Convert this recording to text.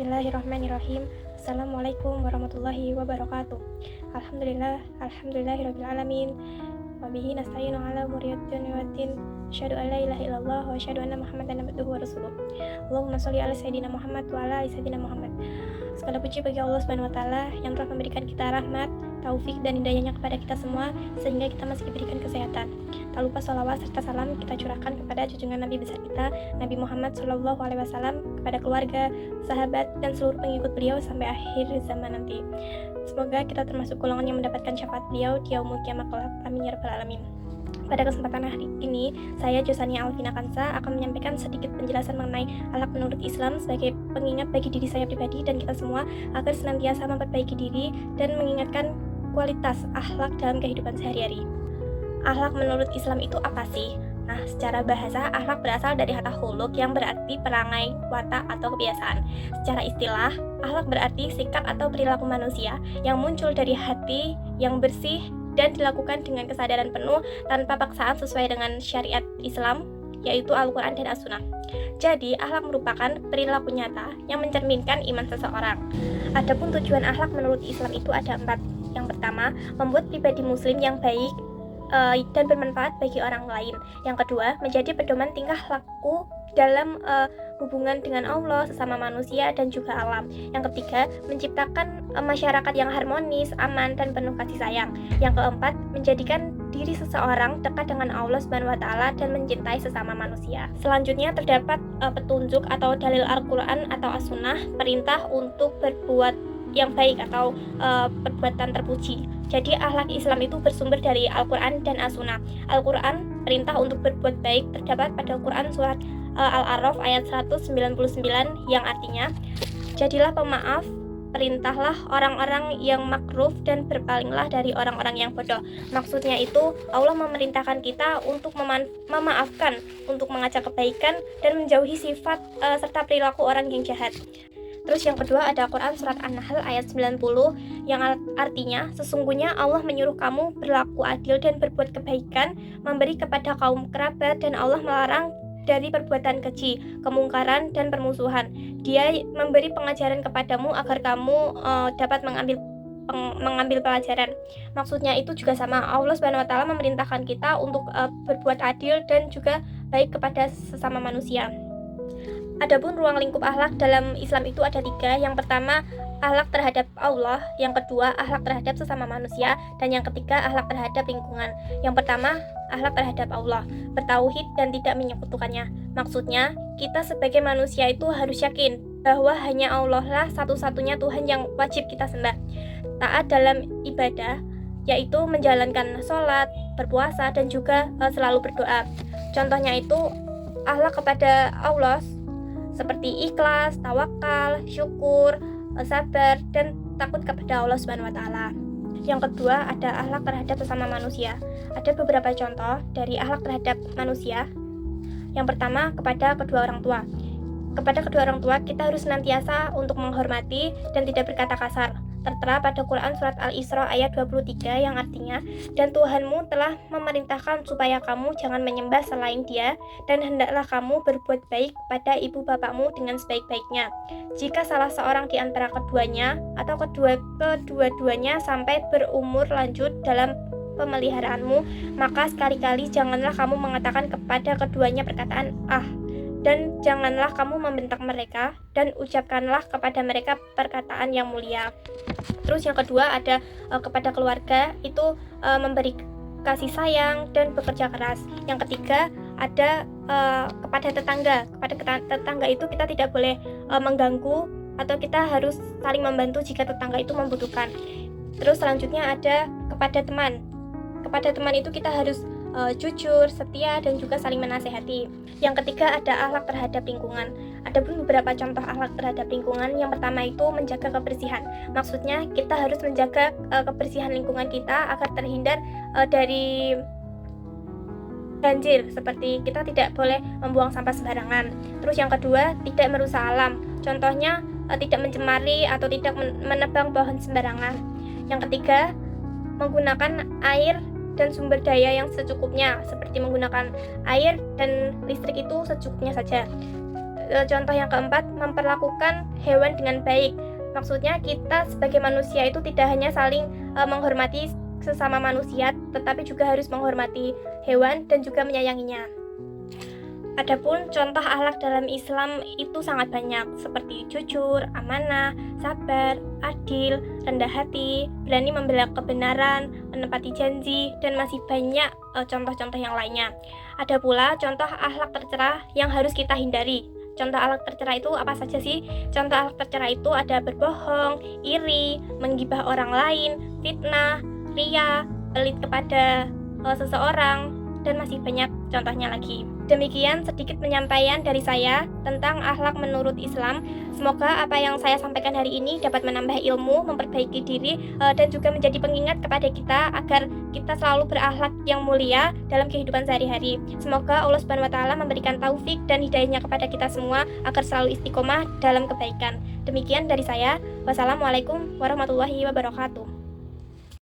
Bismillahirrahmanirrahim. Assalamualaikum warahmatullahi wabarakatuh. Alhamdulillahirabbil alamin. Wa bihi nasta'inu ala umuri dunya waddin. Asyhadu an la ilaha illallah wa asyhadu anna Muhammadan abduhu wa rasuluh. Allahumma shalli ala sayyidina Muhammad wa ala ali sayyidina Muhammad. Segala puji bagi Allah Subhanahu wa taala yang telah memberikan kita rahmat, taufik dan hidayahnya kepada kita semua sehingga kita masih diberikan kesehatan. Tak lupa salawat serta salam kita curahkan kepada junjungan Nabi besar kita, Nabi Muhammad SAW, kepada keluarga, sahabat, dan seluruh pengikut beliau sampai akhir zaman nanti. Semoga kita termasuk golongan yang mendapatkan syafaat beliau di yaumul kiamah kelak. Amin ya rabbal alamin. Pada kesempatan hari ini, saya Josania Alvina Kansa akan menyampaikan sedikit penjelasan mengenai akhlak menurut Islam sebagai pengingat bagi diri saya pribadi dan kita semua agar senantiasa memperbaiki diri dan mengingatkan kualitas akhlak dalam kehidupan sehari-hari. Akhlak menurut Islam itu apa sih? Nah, secara bahasa, akhlak berasal dari kata khuluq yang berarti perangai, watak, atau kebiasaan. Secara istilah, akhlak berarti sikap atau perilaku manusia yang muncul dari hati yang bersih dan dilakukan dengan kesadaran penuh tanpa paksaan sesuai dengan syariat Islam, yaitu Al-Quran dan As-Sunnah. Jadi, akhlak merupakan perilaku nyata yang mencerminkan iman seseorang. Adapun tujuan akhlak menurut Islam itu ada 4. Yang pertama, membuat pribadi muslim yang baik dan bermanfaat bagi orang lain. Yang kedua, menjadi pedoman tingkah laku dalam hubungan dengan Allah, sesama manusia, dan juga alam. Yang ketiga, menciptakan masyarakat yang harmonis, aman, dan penuh kasih sayang. Yang keempat, menjadikan diri seseorang dekat dengan Allah Subhanahu wa taala dan mencintai sesama manusia. Selanjutnya terdapat petunjuk atau dalil Al-Quran atau As-Sunnah, perintah untuk berbuat yang baik atau perbuatan terpuji. Jadi akhlak Islam itu bersumber dari Al-Quran dan As-Sunnah. Al-Quran, perintah untuk berbuat baik terdapat pada Al-Quran surat Al-A'raf ayat 199 yang artinya, jadilah pemaaf, perintahlah orang-orang yang makruf dan berpalinglah dari orang-orang yang bodoh. Maksudnya itu Allah memerintahkan kita untuk memaafkan, untuk mengajak kebaikan dan menjauhi sifat serta perilaku orang yang jahat. Terus yang kedua ada Quran surat An-Nahl ayat 90 yang artinya, sesungguhnya Allah menyuruh kamu berlaku adil dan berbuat kebaikan, memberi kepada kaum kerabat, dan Allah melarang dari perbuatan keji, kemungkaran, dan permusuhan. Dia memberi pengajaran kepadamu agar kamu dapat mengambil pelajaran. Maksudnya itu juga sama, Allah Subhanahu wa taala memerintahkan kita untuk berbuat adil dan juga baik kepada sesama manusia. Adapun ruang lingkup akhlak dalam Islam itu ada 3. Yang pertama, akhlak terhadap Allah. Yang kedua, akhlak terhadap sesama manusia. Dan yang ketiga, akhlak terhadap lingkungan. Yang pertama, akhlak terhadap Allah, bertauhid dan tidak menyekutukannya. Maksudnya, kita sebagai manusia itu harus yakin bahwa hanya Allah lah satu-satunya Tuhan yang wajib kita sembah. Taat dalam ibadah, yaitu menjalankan sholat, berpuasa, dan juga selalu berdoa. Contohnya itu, akhlak kepada Allah seperti ikhlas, tawakal, syukur, sabar, dan takut kepada Allah Subhanahu wa taala. Yang kedua ada akhlak terhadap sesama manusia. Ada beberapa contoh dari akhlak terhadap manusia. Yang pertama, kepada kedua orang tua. Kepada kedua orang tua kita harus senantiasa untuk menghormati dan tidak berkata kasar. Tertera pada Quran surat Al-Isra ayat 23 yang artinya, dan Tuhanmu telah memerintahkan supaya kamu jangan menyembah selain Dia, dan hendaklah kamu berbuat baik pada ibu bapakmu dengan sebaik-baiknya. Jika salah seorang di antara keduanya atau kedua-duanya sampai berumur lanjut dalam pemeliharaanmu, maka sekali-kali janganlah kamu mengatakan kepada keduanya perkataan dan janganlah kamu membentak mereka, dan ucapkanlah kepada mereka perkataan yang mulia. Terus yang kedua ada kepada keluarga, itu memberi kasih sayang dan bekerja keras. Yang ketiga ada kepada tetangga. Kepada tetangga itu kita tidak boleh mengganggu, atau kita harus saling membantu jika tetangga itu membutuhkan. Terus selanjutnya ada kepada teman. Kepada teman itu kita harus jujur, setia, dan juga saling menasehati. Yang ketiga ada akhlak terhadap lingkungan. Ada pun beberapa contoh akhlak terhadap lingkungan. Yang pertama itu menjaga kebersihan. Maksudnya kita harus menjaga kebersihan lingkungan kita agar terhindar dari banjir, seperti kita tidak boleh membuang sampah sembarangan. Terus yang kedua, tidak merusak alam. Contohnya tidak mencemari atau tidak menebang pohon sembarangan. Yang ketiga, menggunakan air dan sumber daya yang secukupnya, seperti menggunakan air dan listrik itu secukupnya saja. Contoh yang keempat, memperlakukan hewan dengan baik. Maksudnya kita sebagai manusia itu tidak hanya saling menghormati sesama manusia, tetapi juga harus menghormati hewan dan juga menyayanginya. Adapun contoh akhlak dalam Islam itu sangat banyak, seperti jujur, amanah, sabar, adil, rendah hati, berani membela kebenaran, menepati janji, dan masih banyak contoh-contoh yang lainnya. Ada pula contoh akhlak tercela yang harus kita hindari. Contoh akhlak tercela itu apa saja sih? Contoh akhlak tercela itu ada berbohong, iri, menggibah orang lain, fitnah, ria, pelit kepada seseorang, dan masih banyak contohnya lagi. Demikian sedikit penyampaian dari saya tentang akhlak menurut Islam. Semoga apa yang saya sampaikan hari ini dapat menambah ilmu, memperbaiki diri, dan juga menjadi pengingat kepada kita agar kita selalu berakhlak yang mulia dalam kehidupan sehari-hari. Semoga Allah Subhanahu wa taala memberikan taufik dan hidayahnya kepada kita semua agar selalu istiqomah dalam kebaikan. Demikian dari saya. Wassalamualaikum warahmatullahi wabarakatuh.